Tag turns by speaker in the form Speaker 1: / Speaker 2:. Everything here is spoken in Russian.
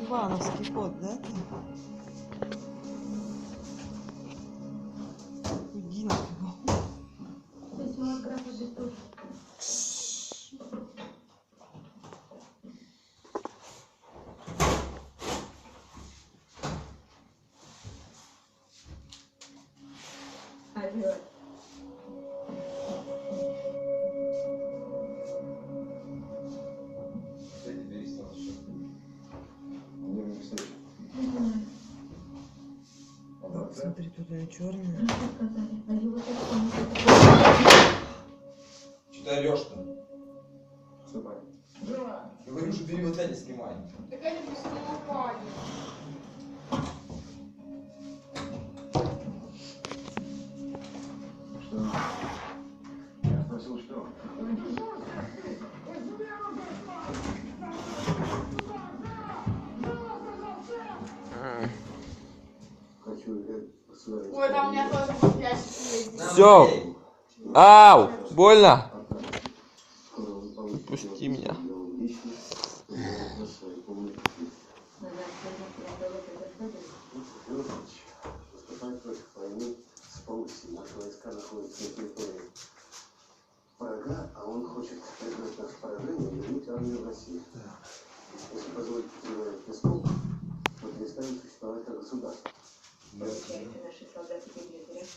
Speaker 1: Ивановский кот, да? Дина. Смотри, тут она черная.
Speaker 2: Что ты орешь-то? Говорю, что бери вот это, снимай.
Speaker 3: Так они бы снимали.
Speaker 4: Что? Я спросил, что?
Speaker 3: Ой, там у меня тоже спящий есть.
Speaker 2: Все. Ау, больно? Пусти меня.
Speaker 4: Выступать против войны с Паусией. Наши войска находятся на территории врага, а он хочет признать наше поражение и вернуть армию в Россию. Если позволить Пескову, то перестанет существовать как государство.
Speaker 5: Наши солдаты